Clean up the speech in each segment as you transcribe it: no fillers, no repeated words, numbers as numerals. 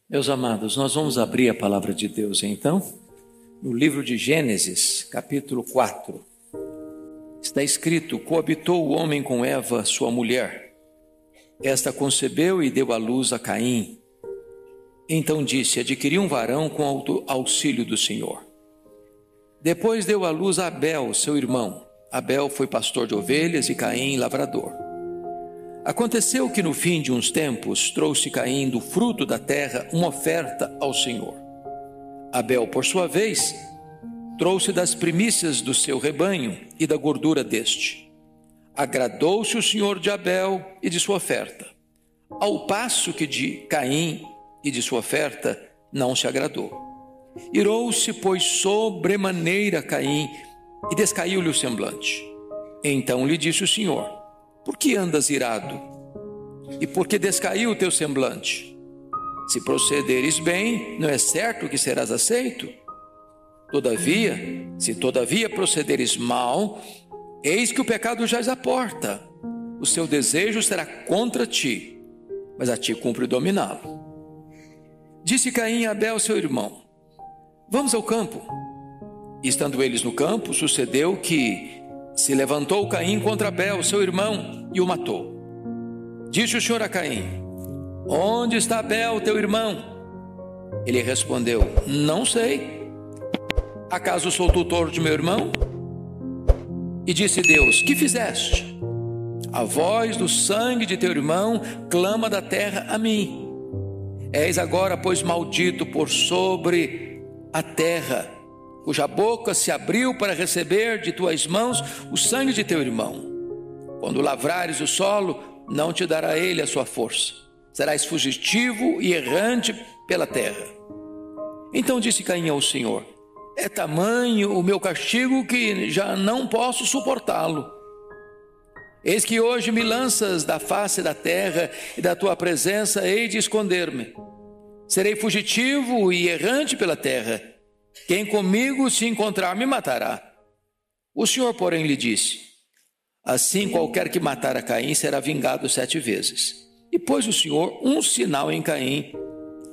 Meus amados, nós vamos abrir a palavra de Deus então, no livro de Gênesis, capítulo 4. Está escrito: coabitou o homem com Eva, sua mulher. Esta concebeu e deu à luz a Caim. Então disse: adquiri um varão com auxílio do Senhor. Depois deu à luz a Abel, seu irmão. Abel foi pastor de ovelhas e Caim lavrador. Aconteceu que no fim de uns tempos trouxe Caim do fruto da terra uma oferta ao Senhor. Abel, por sua vez, trouxe das primícias do seu rebanho e da gordura deste. Agradou-se o Senhor de Abel e de sua oferta, ao passo que de Caim e de sua oferta não se agradou. Irou-se, pois, sobremaneira Caim e descaiu-lhe o semblante. Então lhe disse o Senhor: por que andas irado? E por que descaiu o teu semblante? Se procederes bem, não é certo que serás aceito? Todavia, se procederes mal, eis que o pecado jaz à porta. O seu desejo será contra ti, mas a ti cumpre dominá-lo. Disse Caim a Abel, seu irmão: vamos ao campo. E estando eles no campo, sucedeu que se levantou Caim contra Abel, seu irmão, e o matou. Disse o Senhor a Caim: onde está Abel, teu irmão? Ele respondeu: não sei. Acaso sou tutor de meu irmão? E disse Deus: que fizeste? A voz do sangue de teu irmão clama da terra a mim. És agora, pois, maldito por sobre a terra, cuja boca se abriu para receber de tuas mãos o sangue de teu irmão. Quando lavrares o solo, não te dará ele a sua força. Serás fugitivo e errante pela terra. Então disse Caim ao Senhor: é tamanho o meu castigo que já não posso suportá-lo. Eis que hoje me lanças da face da terra, e da tua presença hei de esconder-me. Serei fugitivo e errante pela terra. Quem comigo se encontrar me matará. O Senhor, porém, lhe disse: assim qualquer que matar a Caim será vingado 7 vezes. E pôs o Senhor um sinal em Caim,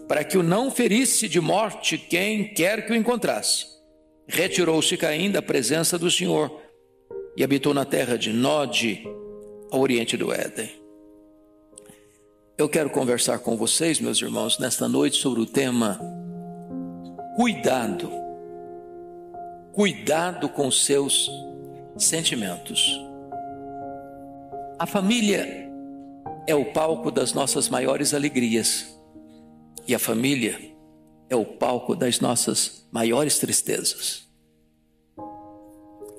para que o não ferisse de morte quem quer que o encontrasse. Retirou-se Caim da presença do Senhor e habitou na terra de Nod, ao oriente do Éden. Eu quero conversar com vocês, meus irmãos, nesta noite sobre o tema cuidado. Cuidado com seus sentimentos. A família é o palco das nossas maiores alegrias, e a família é o palco das nossas maiores tristezas.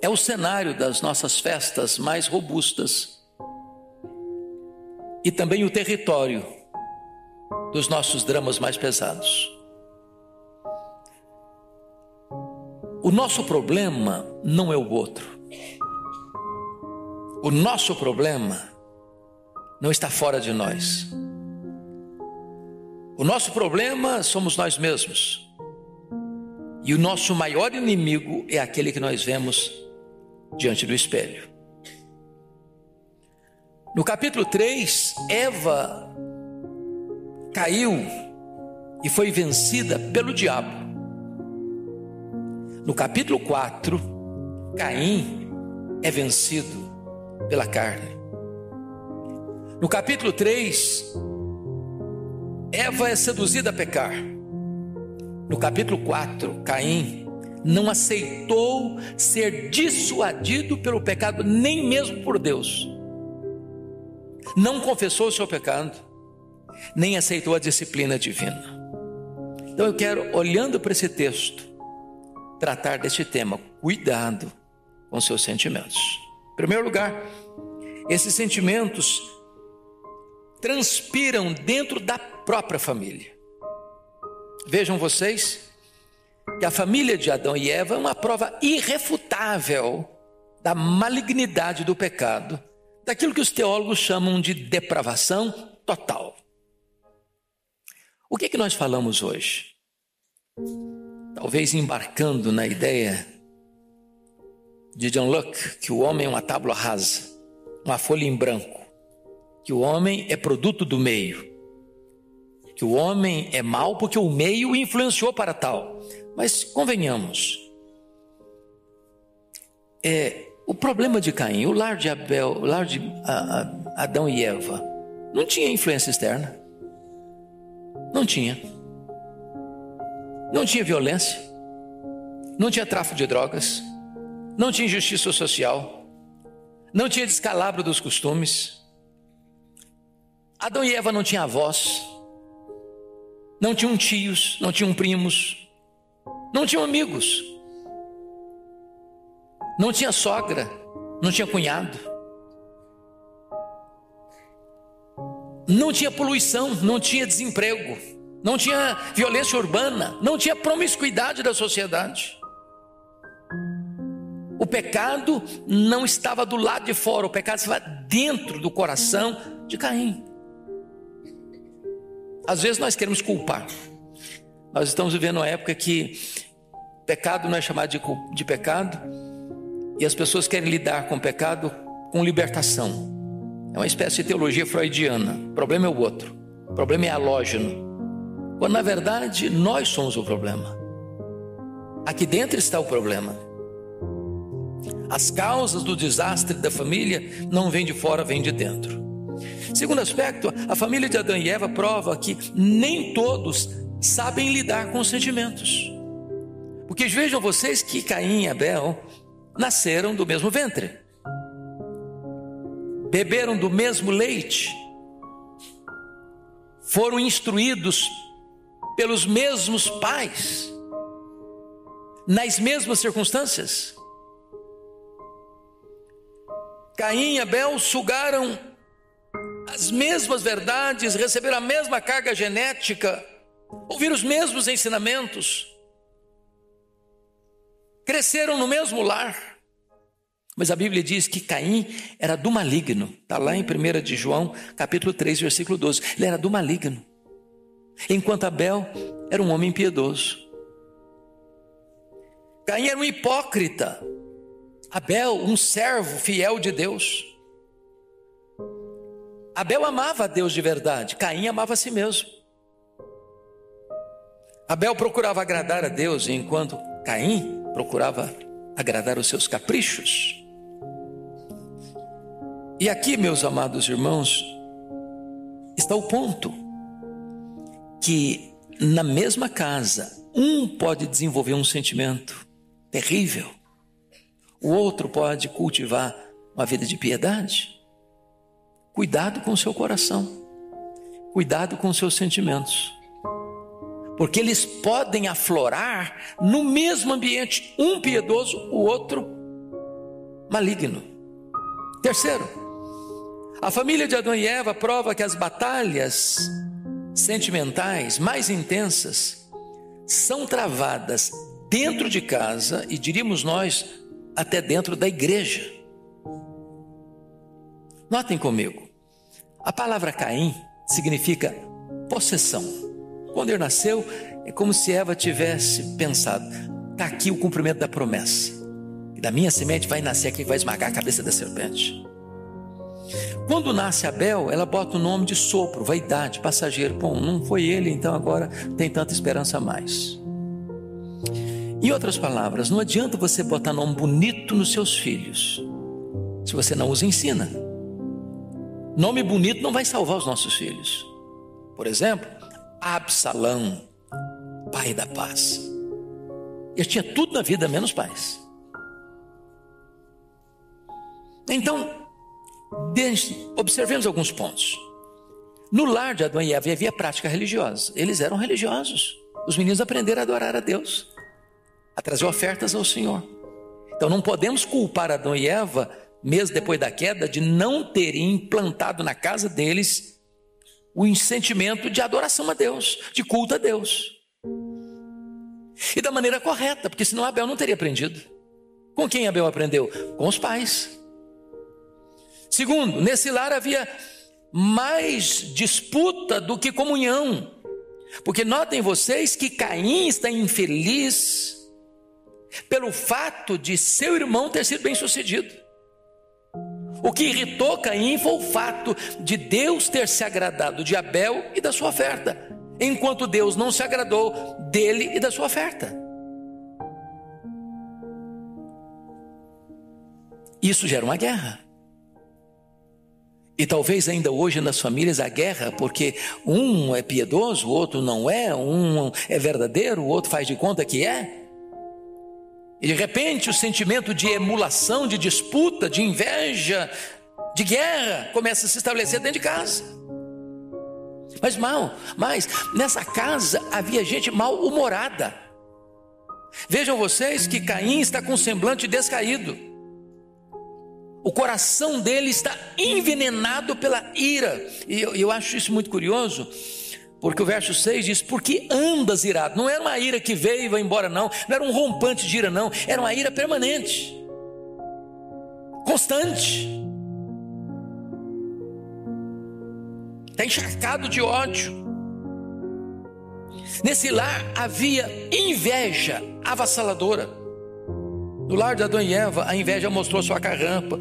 É o cenário das nossas festas mais robustas e também o território dos nossos dramas mais pesados. O nosso problema não é o outro. O nosso problema não está fora de nós. O nosso problema somos nós mesmos. E o nosso maior inimigo é aquele que nós vemos diante do espelho. No capítulo 3, Eva caiu e foi vencida pelo diabo. No capítulo 4, Caim é vencido pela carne. No capítulo 3, Eva é seduzida a pecar. No capítulo 4, Caim não aceitou ser dissuadido pelo pecado, nem mesmo por Deus. Não confessou o seu pecado, nem aceitou a disciplina divina. Então eu quero, olhando para esse texto, tratar deste tema: cuidado com seus sentimentos. Em primeiro lugar, esses sentimentos transpiram dentro da própria família. Vejam vocês que a família de Adão e Eva é uma prova irrefutável da malignidade do pecado, daquilo que os teólogos chamam de depravação total. O que nós falamos hoje? Talvez embarcando na ideia de John Locke, que o homem é uma tábua rasa, uma folha em branco, que o homem é produto do meio. que o homem é mau porque o meio o influenciou para tal. Mas convenhamos, o problema de Caim, o lar de Abel, o lar de Adão e Eva, não tinha influência externa. Não tinha. Não tinha violência. Não tinha tráfico de drogas. Não tinha injustiça social. Não tinha descalabro dos costumes. Adão e Eva não tinham avós. Não tinham tios. Não tinham primos. Não tinham amigos. Não tinha sogra. Não tinha cunhado. Não tinha poluição. Não tinha desemprego. Não tinha violência urbana. Não tinha promiscuidade da sociedade. O pecado não estava do lado de fora, o pecado estava dentro do coração de Caim. Às vezes nós queremos culpar. Nós estamos vivendo uma época que pecado não é chamado de pecado, e as pessoas querem lidar com o pecado com libertação. É uma espécie de teologia freudiana. O problema é o outro, o problema é halógeno, quando na verdade nós somos o problema. Aqui dentro está o problema. As causas do desastre da família não vêm de fora, vêm de dentro. Segundo aspecto, a família de Adão e Eva prova que nem todos sabem lidar com os sentimentos. Porque vejam vocês que Caim e Abel nasceram do mesmo ventre, beberam do mesmo leite, foram instruídos pelos mesmos pais, nas mesmas circunstâncias. Caim e Abel sugaram as mesmas verdades, receberam a mesma carga genética, ouviram os mesmos ensinamentos, cresceram no mesmo lar. Mas a Bíblia diz que Caim era do maligno. Está lá em 1 de João, capítulo 3, versículo 12. Ele era do maligno, enquanto Abel era um homem piedoso. Caim era um hipócrita, Abel um servo fiel de Deus. Abel amava a Deus de verdade, Caim amava a si mesmo. Abel procurava agradar a Deus, enquanto Caim procurava agradar os seus caprichos. E aqui, meus amados irmãos, está o ponto, que na mesma casa, um pode desenvolver um sentimento terrível, o outro pode cultivar uma vida de piedade. Cuidado com o seu coração, cuidado com os seus sentimentos, porque eles podem aflorar no mesmo ambiente, um piedoso, o outro maligno. Terceiro, a família de Adão e Eva prova que as batalhas sentimentais mais intensas são travadas dentro de casa e, diríamos nós, até dentro da igreja. Notem comigo, a palavra Caim significa possessão. Quando ele nasceu, é como se Eva tivesse pensado: está aqui o cumprimento da promessa, e da minha semente vai nascer aquele que vai esmagar a cabeça da serpente. Quando nasce Abel, ela bota o nome de sopro, vaidade, passageiro. Bom, não foi ele, então agora tem tanta esperança a mais. Em outras palavras, não adianta você botar nome bonito nos seus filhos se você não os ensina. Nome bonito não vai salvar os nossos filhos. Por exemplo, Absalão, pai da paz. Ele tinha tudo na vida menos paz. Então, observemos alguns pontos. No lar de Adão e Eva havia prática religiosa. Eles eram religiosos. Os meninos aprenderam a adorar a Deus, a trazer ofertas ao Senhor. Então não podemos culpar Adão e Eva, mesmo depois da queda, de não terem implantado na casa deles o sentimento de adoração a Deus, de culto a Deus. E da maneira correta, porque senão Abel não teria aprendido. Com quem Abel aprendeu? Com os pais. Segundo, nesse lar havia mais disputa do que comunhão. Porque notem vocês que Caim está infeliz pelo fato de seu irmão ter sido bem sucedido. O que irritou Caim foi o fato de Deus ter se agradado de Abel e da sua oferta. enquanto Deus não se agradou dele e da sua oferta. Isso gera uma guerra. E talvez ainda hoje nas famílias a guerra, porque um é piedoso, o outro não é, um é verdadeiro, o outro faz de conta que é. E de repente o sentimento de emulação, de disputa, de inveja, de guerra começa a se estabelecer dentro de casa. Mas nessa casa havia gente mal-humorada. Vejam vocês que Caim está com um semblante descaído. O coração dele está envenenado pela ira. E eu acho isso muito curioso, porque o verso 6 diz: porque andas irado. Não era uma ira que veio e vai embora, não era um rompante de ira, não, era uma ira permanente, constante. Está encharcado de ódio. Nesse lar havia inveja avassaladora. No lar de Adão e Eva, a inveja mostrou sua carranca,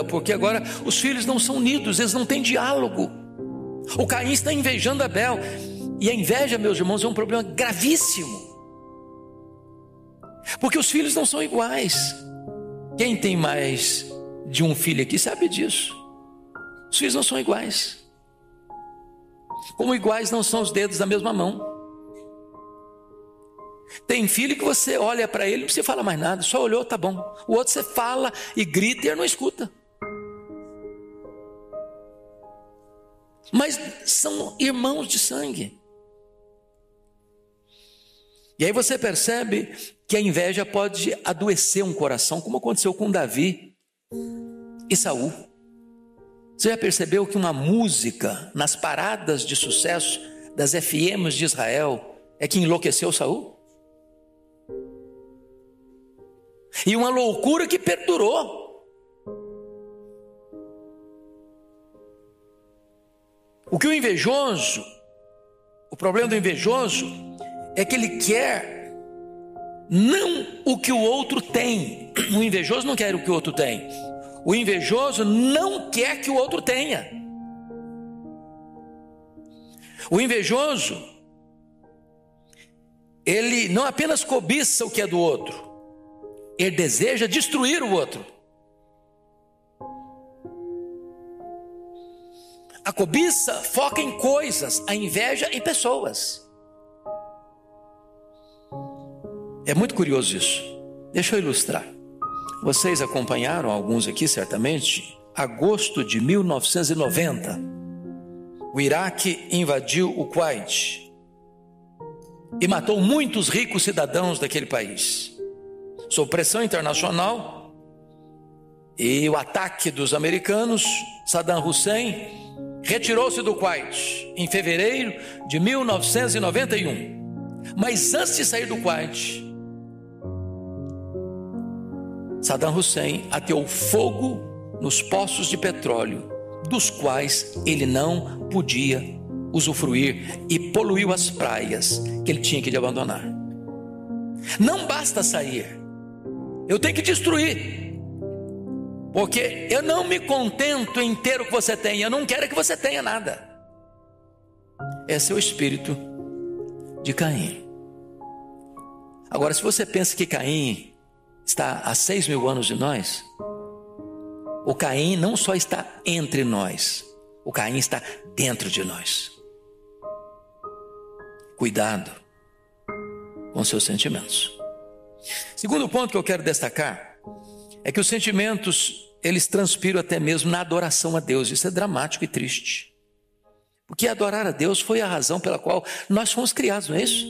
porque agora os filhos não são unidos, eles não têm diálogo. O Caim está invejando Abel, e a inveja, meus irmãos, é um problema gravíssimo, porque os filhos não são iguais. Quem tem mais de um filho aqui sabe disso. Os filhos não são iguais, como iguais não são os dedos da mesma mão. Tem filho que você olha para ele, não precisa falar mais nada, só olhou, tá bom. O outro você fala e grita e ele não escuta. Mas são irmãos de sangue. E aí você percebe que a inveja pode adoecer um coração, como aconteceu com Davi e Saul. Você já percebeu que uma música nas paradas de sucesso das FMs de Israel é que enlouqueceu Saul? E uma loucura que perdurou. O problema do invejoso é que ele quer não o que o outro tem. O invejoso não quer o que o outro tem. O invejoso não quer que o outro tenha. O invejoso, ele não apenas cobiça o que é do outro, ele deseja destruir o outro. A cobiça foca em coisas, a inveja em pessoas. É muito curioso isso. Deixa eu ilustrar. Vocês acompanharam, alguns aqui certamente, agosto de 1990. O Iraque invadiu o Kuwait e matou muitos ricos cidadãos daquele país. Sob pressão internacional e o ataque dos americanos, Saddam Hussein retirou-se do Kuwait em fevereiro de 1991. Mas antes de sair do Kuwait, Saddam Hussein ateou fogo nos poços de petróleo, dos quais ele não podia usufruir, e poluiu as praias que ele tinha que abandonar. Não basta sair, eu tenho que destruir, porque eu não me contento em ter o que você tem, eu não quero que você tenha nada. Esse é o espírito de Caim. Agora, se você pensa que Caim está há 6.000 anos de nós, o Caim não só está entre nós, o Caim está dentro de nós. Cuidado com seus sentimentos. Segundo ponto que eu quero destacar é que os sentimentos, eles transpiram até mesmo na adoração a Deus. Isso é dramático e triste, porque adorar a Deus foi a razão pela qual nós fomos criados, não é isso?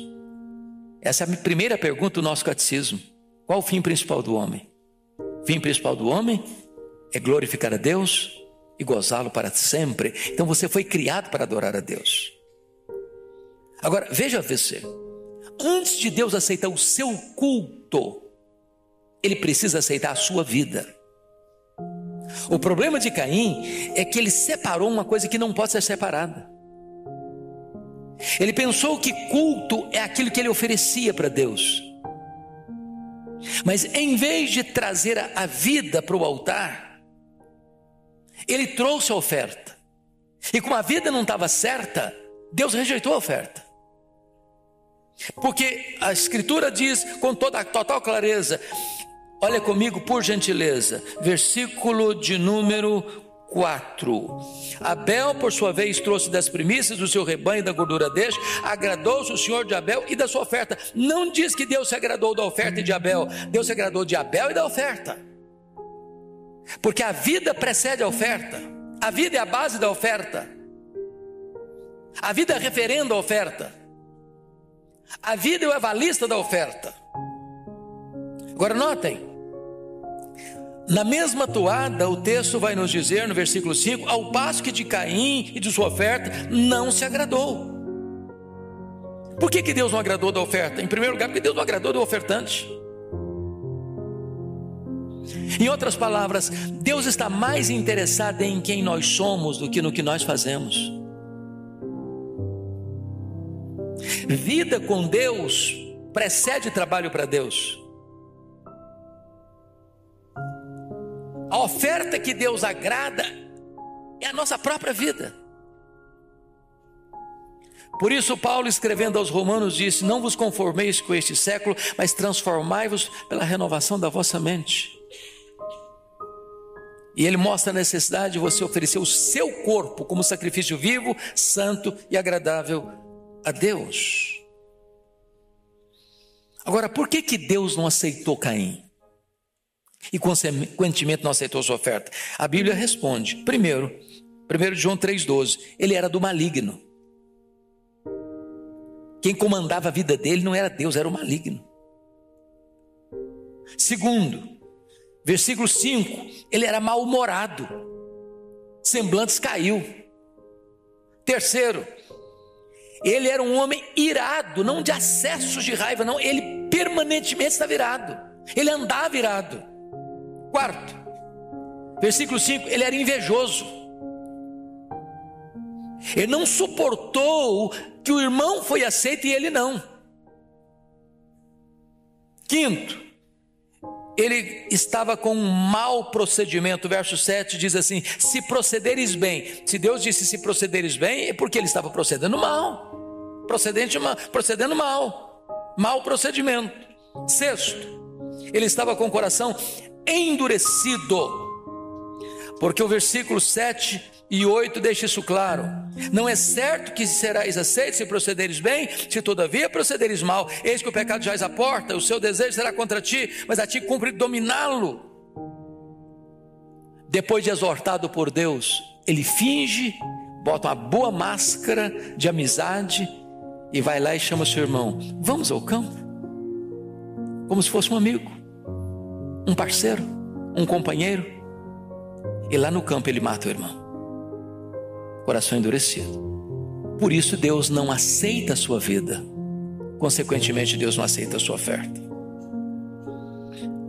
Essa é a primeira pergunta do nosso catecismo. Qual o fim principal do homem? O fim principal do homem é glorificar a Deus e gozá-lo para sempre. Então você foi criado para adorar a Deus. Agora, veja você, antes de Deus aceitar o seu culto, Ele precisa aceitar a sua vida. O problema de Caim é que ele separou uma coisa que não pode ser separada. Ele pensou que culto é aquilo que ele oferecia para Deus. Mas em vez de trazer a vida para o altar, ele trouxe a oferta. E como a vida não estava certa, Deus rejeitou a oferta. Porque a Escritura diz com toda a total clareza, olha comigo por gentileza, versículo de número 4. Abel, por sua vez, trouxe das primícias do seu rebanho e da gordura deste, agradou-se o Senhor de Abel e da sua oferta. Não diz que Deus se agradou da oferta e de Abel, Deus se agradou de Abel e da oferta. Porque a vida precede a oferta, a vida é a base da oferta, a vida referenda a oferta, a vida é o avalista da oferta. Agora notem, na mesma toada, o texto vai nos dizer no versículo 5, ao passo que de Caim e de sua oferta não se agradou. Por que Deus não agradou da oferta? Em primeiro lugar, porque Deus não agradou do ofertante. Em outras palavras, Deus está mais interessado em quem nós somos do que no que nós fazemos. Vida com Deus precede trabalho para Deus. A oferta que Deus agrada é a nossa própria vida. Por isso Paulo, escrevendo aos Romanos, disse: não vos conformeis com este século, mas transformai-vos pela renovação da vossa mente. E ele mostra a necessidade de você oferecer o seu corpo como sacrifício vivo, santo e agradável a Deus. Agora, por que Deus não aceitou Caim? E consequentemente não aceitou sua oferta? A Bíblia responde, primeiro, 1 João 3,12, ele era do maligno. Quem comandava a vida dele não era Deus, era o maligno. Segundo, versículo 5, ele era mal-humorado, semblantes caiu. Terceiro, ele era um homem irado, não de acessos de raiva, não, ele permanentemente estava irado, ele andava irado. Quarto, versículo 5, ele era invejoso, ele não suportou que o irmão foi aceito e ele não. Quinto, ele estava com um mau procedimento. Verso 7 diz assim: se procederes bem. Se Deus disse se procederes bem, é porque ele estava procedendo mal, procedendo mal, mau procedimento. Sexto, ele estava com o coração endurecido, porque o versículo 7 e 8 deixa isso claro: não é certo que serás aceito se procederes bem, se todavia procederes mal, eis que o pecado jaz à porta, o seu desejo será contra ti, mas a ti cumpre dominá-lo. Depois de exortado por Deus, ele finge, bota uma boa máscara de amizade e vai lá e chama seu irmão: vamos ao campo, como se fosse um amigo, um parceiro, um companheiro. E lá no campo ele mata o irmão, coração endurecido. Por isso Deus não aceita a sua vida, consequentemente Deus não aceita a sua oferta.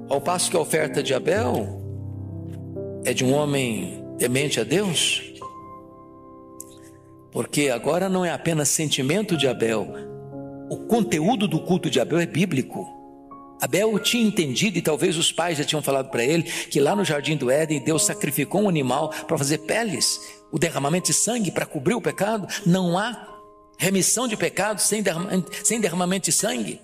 Ao passo que a oferta de Abel é de um homem temente a Deus, porque agora não é apenas sentimento de Abel, o conteúdo do culto de Abel é bíblico. Abel tinha entendido, e talvez os pais já tinham falado para ele, que lá no jardim do Éden Deus sacrificou um animal para fazer peles, o derramamento de sangue para cobrir o pecado. Não há remissão de pecados sem derramamento de sangue.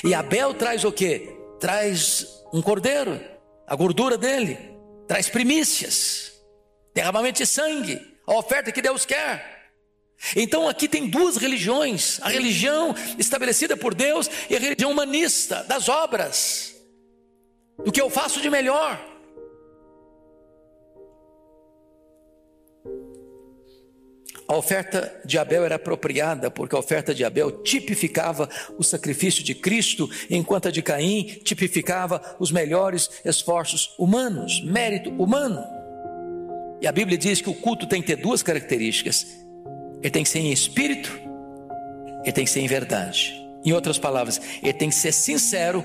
E Abel traz o quê? Traz um cordeiro, a gordura dele, traz primícias, derramamento de sangue, a oferta que Deus quer. Então aqui tem duas religiões: a religião estabelecida por Deus e a religião humanista, das obras, do que eu faço de melhor. A oferta de Abel era apropriada, porque a oferta de Abel tipificava o sacrifício de Cristo, enquanto a de Caim tipificava os melhores esforços humanos, mérito humano. E a Bíblia diz que o culto tem que ter duas características: ele tem que ser em espírito, ele tem que ser em verdade. Em outras palavras, ele tem que ser sincero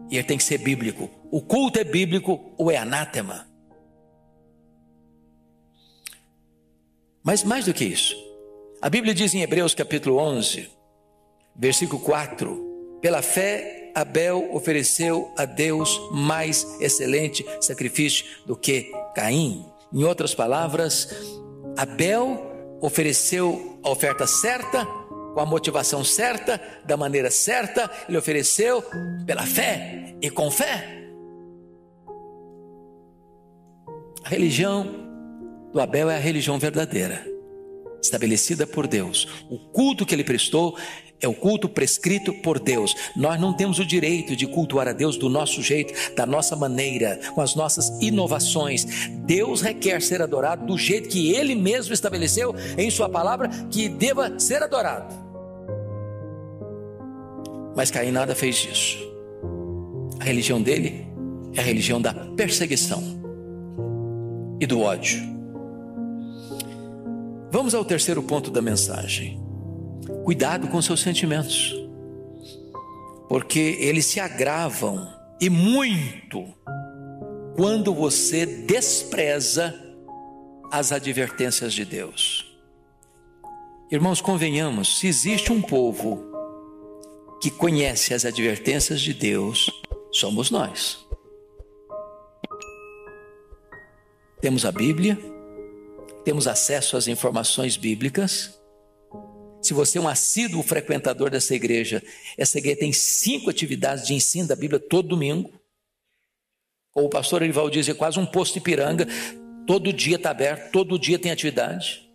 e ele tem que ser bíblico. O culto é bíblico ou é anátema. Mas mais do que isso, a Bíblia diz em Hebreus capítulo 11, versículo 4: pela fé Abel ofereceu a Deus mais excelente sacrifício do que Caim. Em outras palavras, Abel ofereceu a oferta certa, com a motivação certa, da maneira certa. Ele ofereceu pela fé e com fé. A religião do Abel é a religião verdadeira, estabelecida por Deus. O culto que ele prestou é o culto prescrito por Deus. Nós não temos o direito de cultuar a Deus do nosso jeito, da nossa maneira, com as nossas inovações. Deus requer ser adorado do jeito que Ele mesmo estabeleceu em sua palavra que deva ser adorado. Mas Caim nada fez disso. A religião dele é a religião da perseguição e do ódio. Vamos ao terceiro ponto da mensagem. Cuidado com seus sentimentos, porque eles se agravam e muito quando você despreza as advertências de Deus. Irmãos, convenhamos, se existe um povo que conhece as advertências de Deus, somos nós. Temos a Bíblia, temos acesso às informações bíblicas. Se você é um assíduo frequentador dessa igreja, essa igreja tem 5 atividades de ensino da Bíblia todo domingo. Ou o pastor Erival diz, é quase um posto de Ipiranga, todo dia está aberto, todo dia tem atividade.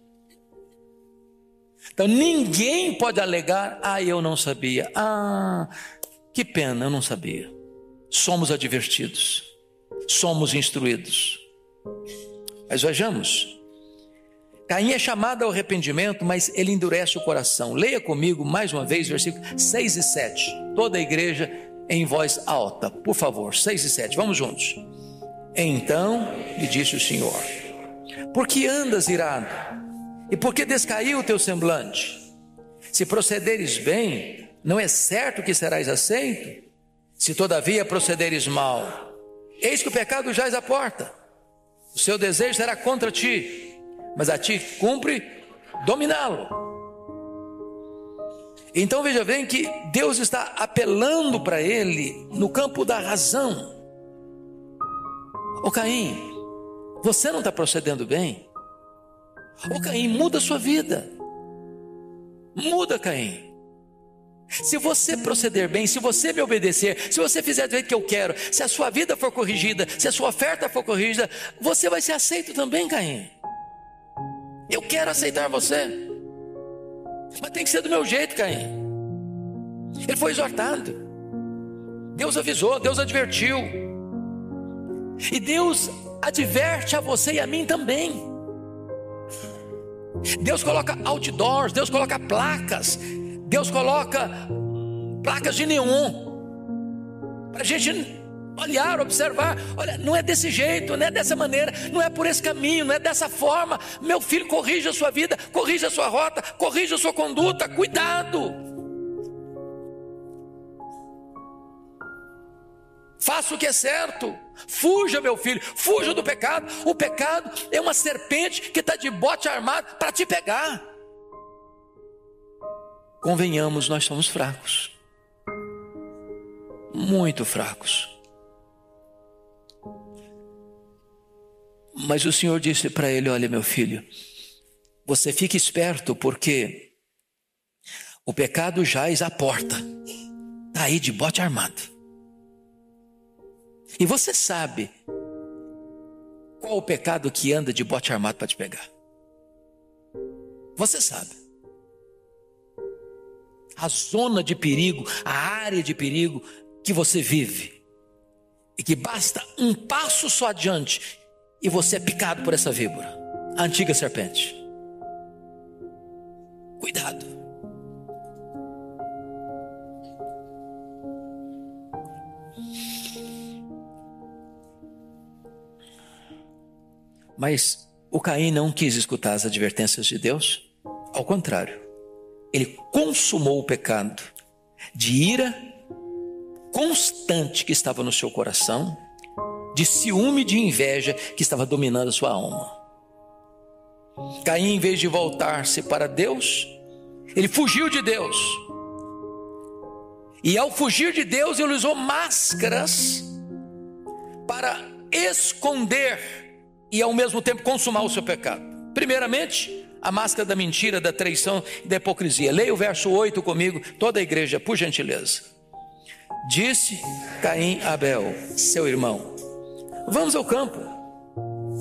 Então ninguém pode alegar, eu não sabia, que pena, eu não sabia. Somos advertidos, somos instruídos. Mas vejamos, Caim é chamado ao arrependimento, mas ele endurece o coração. Leia comigo mais uma vez, versículos 6 e 7. Toda a igreja em voz alta, por favor, 6 e 7, vamos juntos. Então lhe disse o Senhor: por que andas irado? E por que descaiu o teu semblante? Se procederes bem, não é certo que serás aceito? Se todavia procederes mal, eis que o pecado jaz à porta. O seu desejo será contra ti, mas a ti cumpre dominá-lo. Então veja bem que Deus está apelando para ele no campo da razão. Ô Caim, você não está procedendo bem? Ô Caim, muda a sua vida. Muda, Caim. Se você proceder bem, se você me obedecer, se você fizer do jeito que eu quero, se a sua vida for corrigida, se a sua oferta for corrigida, você vai ser aceito também, Caim. Eu quero aceitar você, mas tem que ser do meu jeito, Caim. Ele foi exortado, Deus avisou, Deus advertiu, e Deus adverte a você e a mim também. Deus coloca outdoors, Deus coloca placas, Deus coloca placas de neon para a gente olhar, observar. Olha, não é desse jeito, não é dessa maneira, não é por esse caminho, não é dessa forma. Meu filho, corrija a sua vida, corrija a sua rota, corrija a sua conduta, cuidado. Faça o que é certo. Fuja, meu filho, fuja do pecado. O pecado é uma serpente que está de bote armado para te pegar. Convenhamos, nós somos fracos, muito fracos. Mas o Senhor disse para ele: olha, meu filho, você fique esperto, porque o pecado jaz à porta, está aí de bote armado. E você sabe qual o pecado que anda de bote armado para te pegar? Você sabe. A zona de perigo, a área de perigo que você vive, e que basta um passo só adiante e você é picado por essa víbora, a antiga serpente. Cuidado. Mas o Caim não quis escutar as advertências de Deus. Ao contrário, ele consumou o pecado de ira constante que estava no seu coração, de ciúme e de inveja que estava dominando a sua alma. Caim, em vez de voltar-se para Deus, ele fugiu de Deus. E ao fugir de Deus, ele usou máscaras para esconder e ao mesmo tempo consumar o seu pecado. Primeiramente, a máscara da mentira, da traição e da hipocrisia. Leia o verso 8 comigo, toda a igreja, por gentileza. Disse Caim a Abel, seu irmão: vamos ao campo.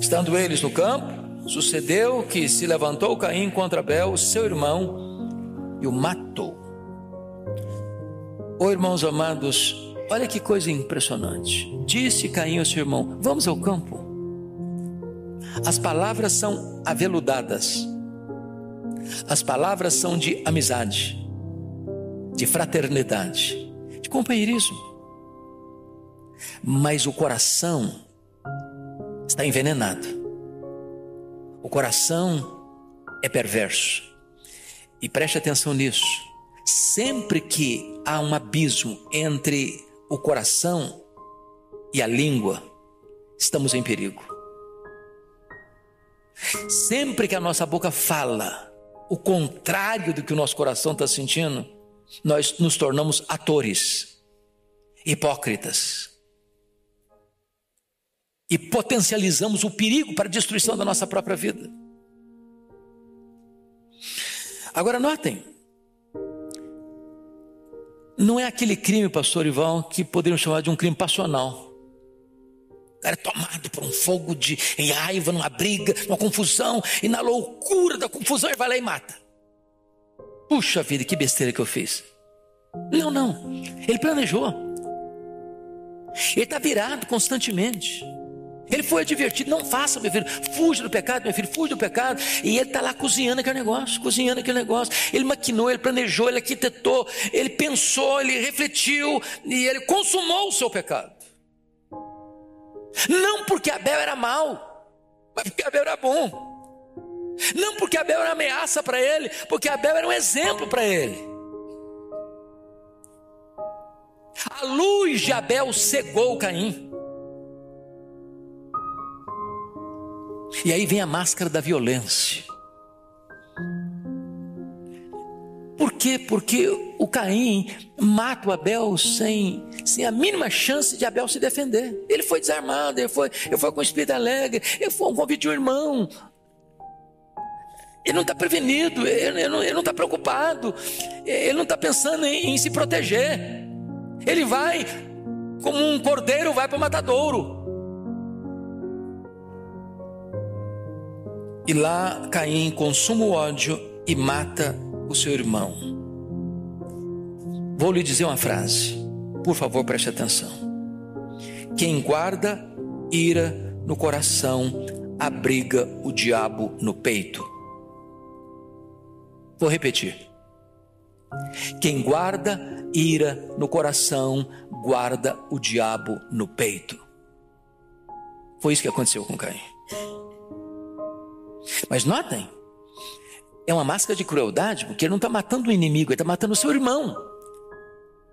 Estando eles no campo, sucedeu que se levantou Caim contra Abel, seu irmão, e o matou. Oh, irmãos amados, olha que coisa impressionante. Disse Caim ao seu irmão: vamos ao campo. As palavras são aveludadas. As palavras são de amizade, de fraternidade, de companheirismo. Mas o coração está envenenado. O coração é perverso. E preste atenção nisso. Sempre que há um abismo entre o coração e a língua, estamos em perigo. Sempre que a nossa boca fala o contrário do que o nosso coração está sentindo, nós nos tornamos atores, hipócritas, e potencializamos o perigo para a destruição da nossa própria vida. Agora notem, não é aquele crime, pastor Ivan, que poderíamos chamar de um crime passional. O cara é tomado por um fogo de raiva, numa briga, numa confusão, e na loucura da confusão ele vai lá e mata. Puxa vida, que besteira que eu fiz. Não, ele planejou. Ele está virado constantemente. Ele foi advertido: não faça, meu filho, fuja do pecado, meu filho, fuja do pecado. E ele está lá cozinhando aquele negócio. Ele maquinou, ele planejou, ele arquitetou, ele pensou, ele refletiu, e ele consumou o seu pecado. Não porque Abel era mau, mas porque Abel era bom. Não porque Abel era ameaça para ele, porque Abel era um exemplo para ele. A luz de Abel cegou Caim. E aí vem a máscara da violência. Por quê? Porque o Caim mata o Abel sem a mínima chance de Abel se defender. Ele foi desarmado, ele foi com o espírito alegre, ele foi um convite de um irmão. Ele não está prevenido, ele não está preocupado, ele não está pensando em se proteger. Ele vai como um cordeiro vai para o matadouro. E lá Caim consuma o ódio e mata o seu irmão. Vou lhe dizer uma frase, por favor, preste atenção. Quem guarda ira no coração abriga o diabo no peito. Vou repetir. Quem guarda ira no coração guarda o diabo no peito. Foi isso que aconteceu com Caim. Mas notem, é uma máscara de crueldade, porque ele não está matando o inimigo, ele está matando o seu irmão.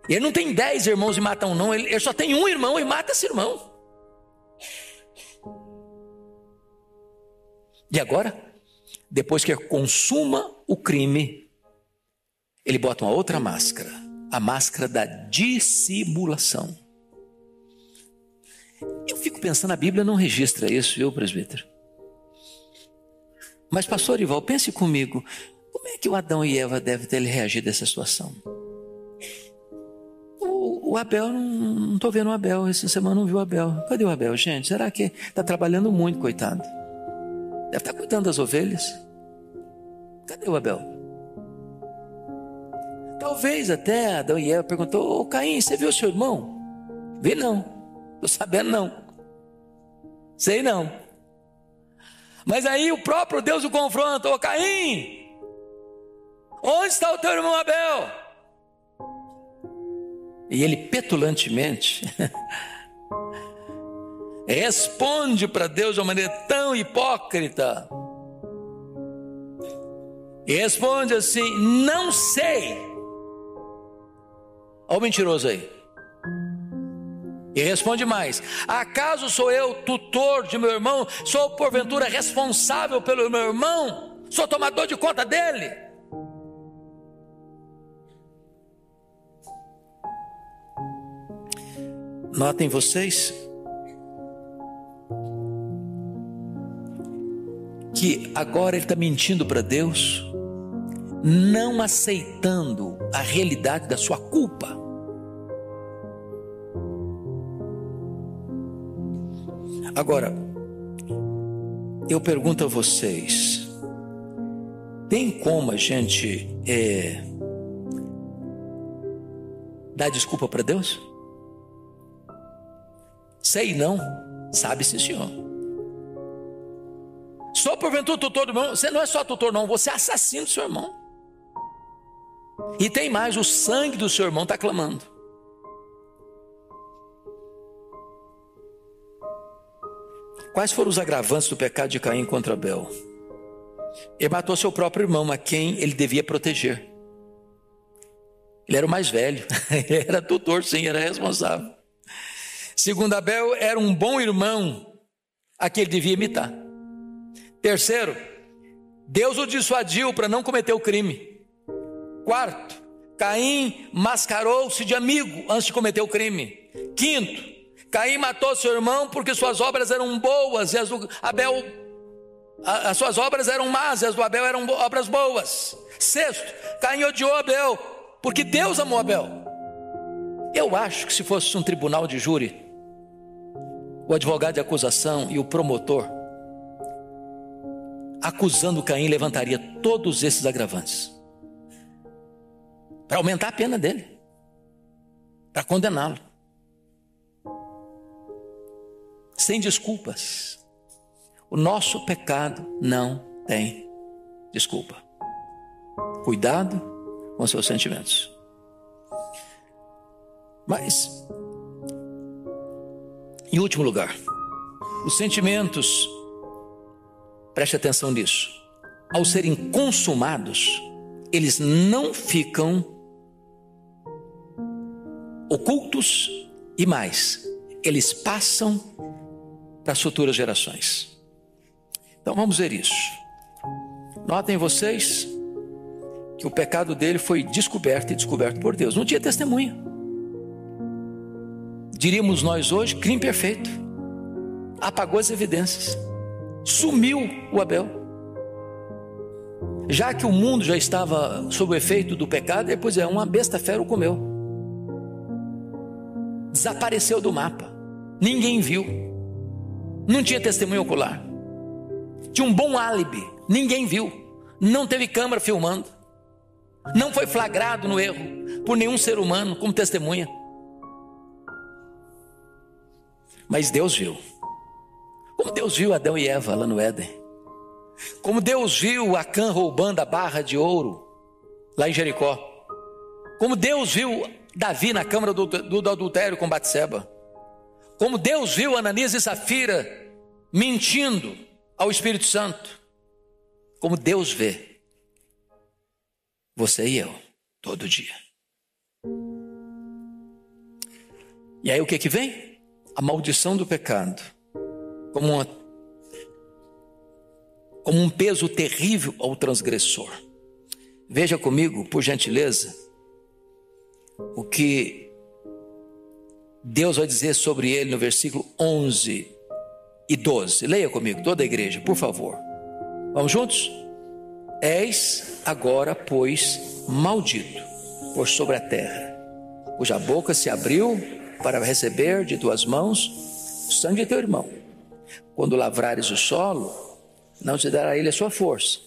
Ele não tem 10 irmãos e mata um, não, ele só tem um irmão e mata esse irmão. E agora, depois que consuma o crime, ele bota uma outra máscara, a máscara da dissimulação. Eu fico pensando, a Bíblia não registra isso, viu, presbítero? Mas pastor Ival, pense comigo, como é que o Adão e Eva devem ter reagido a essa situação? O Abel, não estou vendo o Abel, essa semana não viu o Abel. Cadê o Abel, gente? Será que está trabalhando muito, coitado? Deve estar cuidando das ovelhas. Cadê o Abel? Talvez até Adão e Eva perguntou: ô Caim, você viu o seu irmão? Vi não, estou sabendo não, sei não. Mas aí o próprio Deus o confronta: ô Caim, onde está o teu irmão Abel? E ele petulantemente responde para Deus de uma maneira tão hipócrita. E responde assim: não sei. Olha o mentiroso aí. E responde mais: acaso sou eu tutor de meu irmão? Sou porventura responsável pelo meu irmão? Sou tomador de conta dele? Notem vocês que agora ele está mentindo para Deus, não aceitando a realidade da sua culpa. Agora, eu pergunto a vocês, tem como a gente dar desculpa para Deus? Sei não, sabe sim, senhor. Só porventura tutor do meu irmão? Você não é só tutor não, você é assassino do seu irmão. E tem mais, o sangue do seu irmão está clamando. Quais foram os agravantes do pecado de Caim contra Abel? Ele matou seu próprio irmão, a quem ele devia proteger. Ele era o mais velho, ele era tutor, sim, era responsável. Segundo Abel, era um bom irmão a quem ele devia imitar. Terceiro, Deus o dissuadiu para não cometer o crime. Quarto, Caim mascarou-se de amigo antes de cometer o crime. Quinto, Caim matou seu irmão porque suas obras eram boas e as do Abel, as suas obras eram más e as do Abel eram obras boas. Sexto, Caim odiou Abel porque Deus amou Abel. Eu acho que se fosse um tribunal de júri, o advogado de acusação e o promotor, acusando Caim, levantaria todos esses agravantes para aumentar a pena dele, para condená-lo. Sem desculpas. O nosso pecado não tem desculpa. Cuidado com seus sentimentos. Mas, em último lugar, os sentimentos, preste atenção nisso, ao serem consumados, eles não ficam ocultos e mais, eles passam para as futuras gerações. Então vamos ver isso. Notem vocês que o pecado dele foi descoberto e descoberto por Deus. Não tinha testemunha. Diríamos nós hoje, crime perfeito. Apagou as evidências. Sumiu o Abel. Já que o mundo já estava sob o efeito do pecado, depois uma besta fera o comeu. Desapareceu do mapa. Ninguém viu. Não tinha testemunho ocular. Tinha um bom álibi. Ninguém viu. Não teve câmera filmando. Não foi flagrado no erro por nenhum ser humano como testemunha. Mas Deus viu. Como Deus viu Adão e Eva lá no Éden. Como Deus viu Acã roubando a barra de ouro lá em Jericó. Como Deus viu Davi na câmara do adultério com Batseba. Como Deus viu Ananias e Safira mentindo ao Espírito Santo. Como Deus vê você e eu todo dia. E aí o que vem? A maldição do pecado. Como um peso terrível ao transgressor. Veja comigo, por gentileza, o que Deus vai dizer sobre ele no versículo 11 e 12. Leia comigo, toda a igreja, por favor. Vamos juntos? És agora, pois, maldito por sobre a terra, cuja boca se abriu para receber de tuas mãos o sangue de teu irmão. Quando lavrares o solo, não te dará ele a sua força.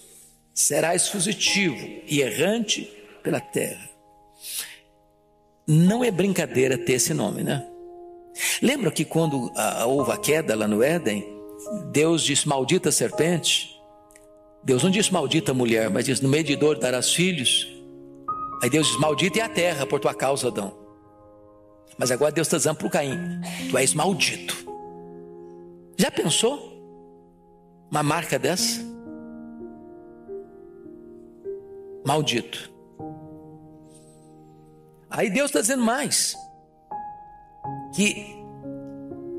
Serás fugitivo e errante pela terra. Não é brincadeira ter esse nome, né? Lembra que quando houve a queda lá no Éden, Deus disse maldita serpente? Deus não disse maldita mulher, mas diz no meio de dor darás filhos. Aí Deus diz maldita é a terra por tua causa, Adão. Mas agora Deus está dizendo para o Caim, tu és maldito. Já pensou uma marca dessa? Maldito. Aí Deus está dizendo mais, que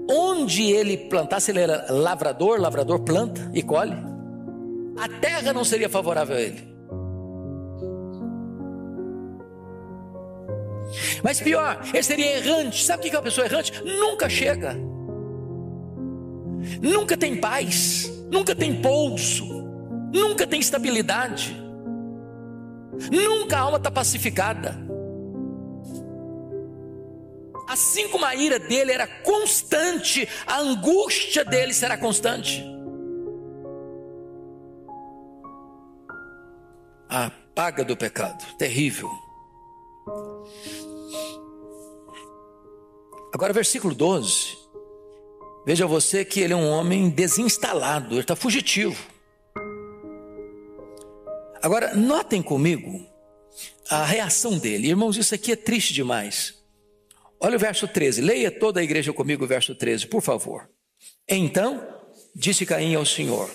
onde ele plantasse, ele era lavrador, lavrador planta e colhe, a terra não seria favorável a ele. Mas pior, ele seria errante. Sabe o que é uma pessoa errante? Nunca chega, nunca tem paz, nunca tem pouso, nunca tem estabilidade, nunca a alma está pacificada. Assim como a ira dele era constante, a angústia dele será constante. A paga do pecado, terrível. Agora versículo 12. Veja você que ele é um homem desinstalado, ele está fugitivo. Agora notem comigo a reação dele. Irmãos, isso aqui é triste demais. Olha o verso 13, leia toda a igreja comigo o verso 13, por favor. Então disse Caim ao Senhor: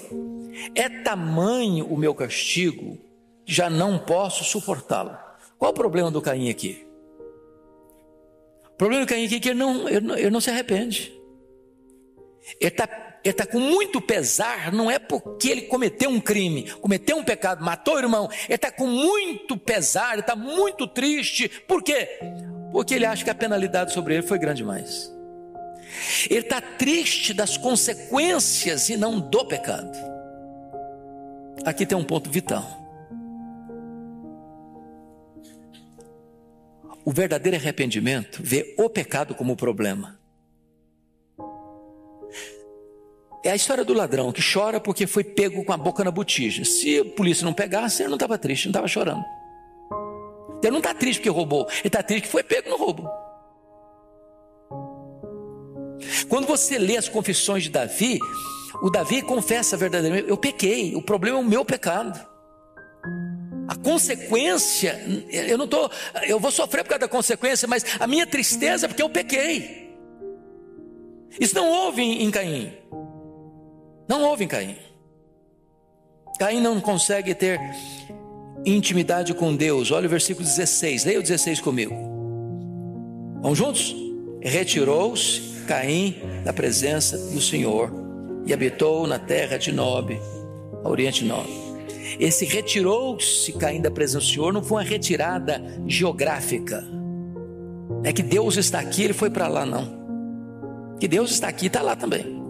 é tamanho o meu castigo, já não posso suportá-lo. Qual o problema do Caim aqui? O problema do Caim aqui é que ele não se arrepende. Ele está com muito pesar, não é porque ele cometeu um crime, cometeu um pecado, matou o irmão. Ele está com muito pesar, ele está muito triste. Por quê? Porque ele acha que a penalidade sobre ele foi grande demais. Ele está triste das consequências e não do pecado. Aqui tem um ponto vital. O verdadeiro arrependimento vê o pecado como problema. É a história do ladrão que chora porque foi pego com a boca na botija. Se a polícia não pegasse, ele não estava triste, não estava chorando. Ele não está triste porque roubou, ele está triste que foi pego no roubo. Quando você lê as confissões de Davi, o Davi confessa verdadeiramente: eu pequei, o problema é o meu pecado. A consequência, eu vou sofrer por causa da consequência, mas a minha tristeza é porque eu pequei. Isso não houve em Caim. Não houve em Caim. Caim não consegue ter intimidade com Deus. Olha o versículo 16, leia o 16 comigo. Vamos juntos? Retirou-se Caim da presença do Senhor e habitou na terra de Nob, a oriente de Nob. Esse retirou-se Caim da presença do Senhor não foi uma retirada geográfica. Não é que Deus está aqui, ele foi para lá, não. Que Deus está aqui, está lá também.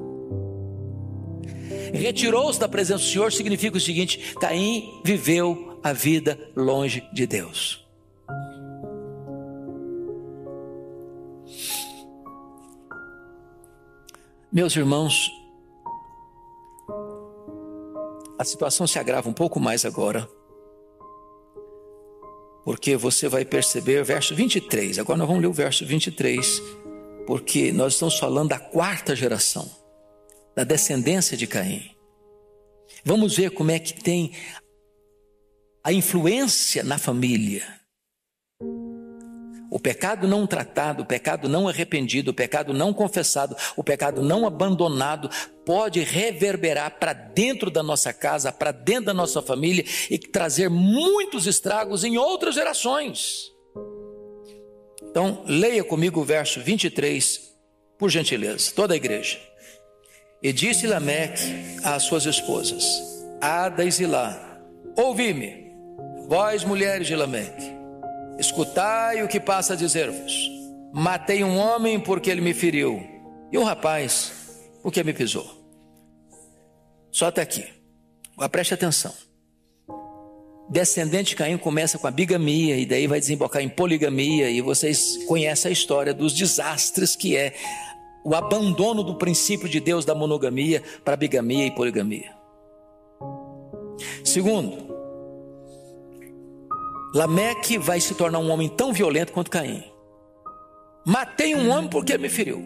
Retirou-se da presença do Senhor significa o seguinte: Caim viveu a vida longe de Deus. Meus irmãos, a situação se agrava um pouco mais agora, porque você vai perceber verso 23. Agora nós vamos ler o verso 23, porque nós estamos falando da quarta geração, da descendência de Caim. Vamos ver como é que tem a influência na família. O pecado não tratado, o pecado não arrependido, o pecado não confessado, o pecado não abandonado pode reverberar para dentro da nossa casa, para dentro da nossa família e trazer muitos estragos em outras gerações. Então, leia comigo o verso 23, por gentileza, toda a igreja. E disse Lameque às suas esposas, Ada e Zilá: ouvi-me, vós mulheres de Lameque, escutai o que passa a dizer-vos. Matei um homem porque ele me feriu, e um rapaz porque me pisou. Só até aqui. Agora preste atenção. Descendente de Caim começa com a bigamia, e daí vai desembocar em poligamia, e vocês conhecem a história dos desastres que é o abandono do princípio de Deus da monogamia para bigamia e poligamia. Segundo, Lameque vai se tornar um homem tão violento quanto Caim. Matei um homem porque me feriu.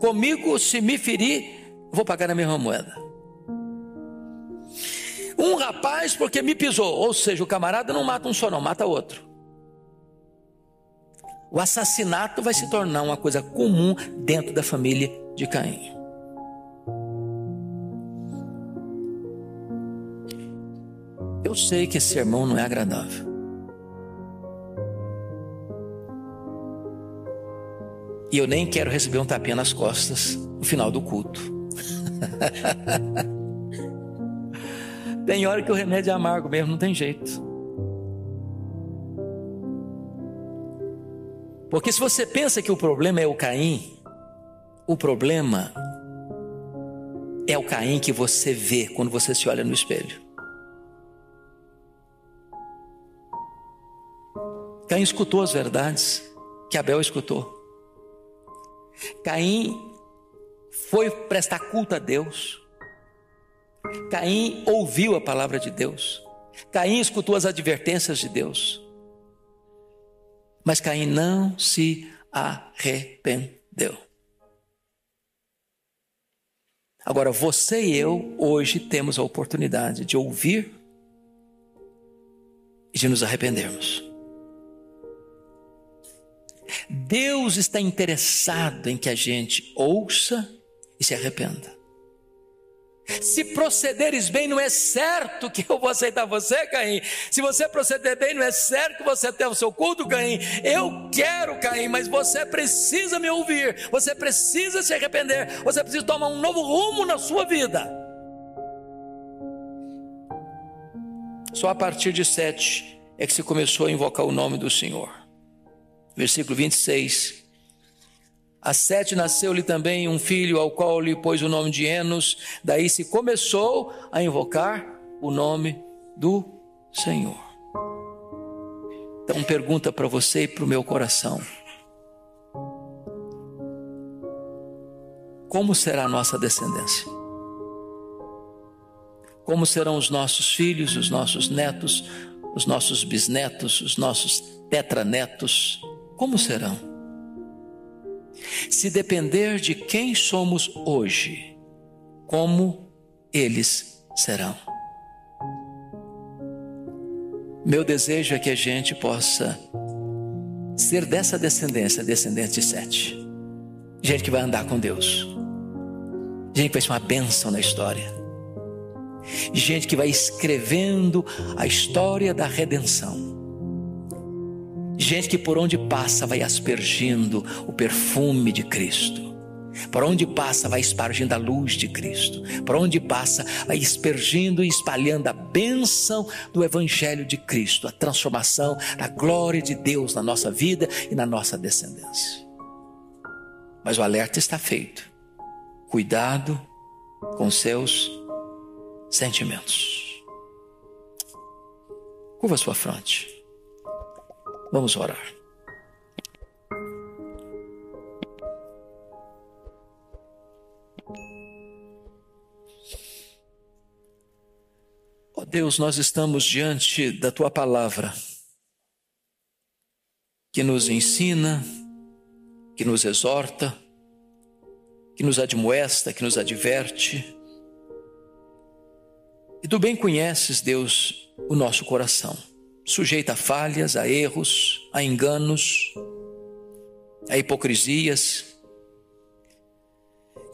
Comigo, se me ferir, vou pagar na mesma moeda. Um rapaz porque me pisou. Ou seja, o camarada não mata um só não, mata outro. O assassinato vai se tornar uma coisa comum dentro da família de Caim. Eu sei que esse sermão não é agradável. E eu nem quero receber um tapinha nas costas no final do culto. Tem hora que o remédio é amargo mesmo, não tem jeito. Porque se você pensa que o problema é o Caim, o problema é o Caim que você vê quando você se olha no espelho. Caim escutou as verdades que Abel escutou. Caim foi prestar culto a Deus. Caim ouviu a palavra de Deus. Caim escutou as advertências de Deus. Mas Caim não se arrependeu. Agora, você e eu, hoje, temos a oportunidade de ouvir e de nos arrependermos. Deus está interessado em que a gente ouça e se arrependa. Se procederes bem, não é certo que eu vou aceitar você, Caim. Se você proceder bem, não é certo que você tenha o seu culto, Caim. Eu quero, Caim, mas você precisa me ouvir. Você precisa se arrepender. Você precisa tomar um novo rumo na sua vida. Só a partir de 7 é que se começou a invocar o nome do Senhor. Versículo 26. A 7 nasceu-lhe também um filho, ao qual lhe pôs o nome de Enos. Daí se começou a invocar o nome do Senhor. Então pergunta para você e para o meu coração: como será a nossa descendência? Como serão os nossos filhos, os nossos netos, os nossos bisnetos, os nossos tetranetos? Como serão? Se depender de quem somos hoje, como eles serão? Meu desejo é que a gente possa ser dessa descendência, descendente de 7. Gente que vai andar com Deus. Gente que vai ser uma bênção na história. Gente que vai escrevendo a história da redenção. Gente que por onde passa vai aspergindo o perfume de Cristo. Por onde passa vai espargindo a luz de Cristo. Por onde passa vai aspergindo e espalhando a bênção do Evangelho de Cristo. A transformação da glória de Deus na nossa vida e na nossa descendência. Mas o alerta está feito. Cuidado com seus sentimentos. Curva sua fronte. Vamos orar. Ó Deus, nós estamos diante da Tua palavra, que nos ensina, que nos exorta, que nos admoesta, que nos adverte. E Tu bem conheces, Deus, o nosso coração. Sujeito a falhas, a erros, a enganos, a hipocrisias.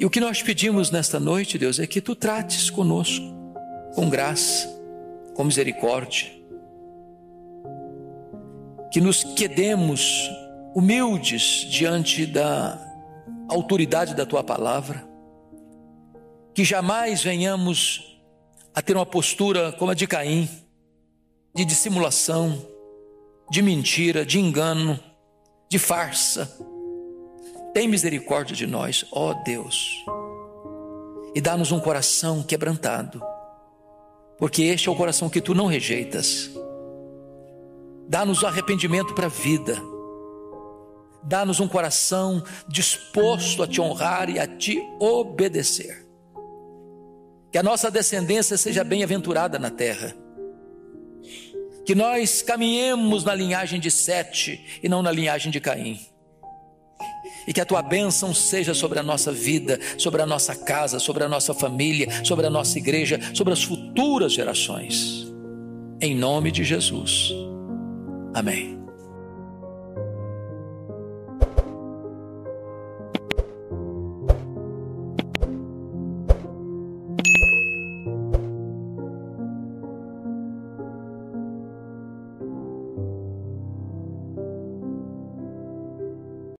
E o que nós pedimos nesta noite, Deus, é que Tu trates conosco, com graça, com misericórdia. Que nos quedemos humildes diante da autoridade da Tua palavra. Que jamais venhamos a ter uma postura como a de Caim, de dissimulação, de mentira, de engano, de farsa. Tem misericórdia de nós, ó Deus, e dá-nos um coração quebrantado, porque este é o coração que Tu não rejeitas. Dá-nos o arrependimento para a vida. Dá-nos um coração disposto a Te honrar e a Te obedecer. Que a nossa descendência seja bem-aventurada na terra. Que nós caminhemos na linhagem de 7 e não na linhagem de Caim. E que a Tua bênção seja sobre a nossa vida, sobre a nossa casa, sobre a nossa família, sobre a nossa igreja, sobre as futuras gerações. Em nome de Jesus. Amém.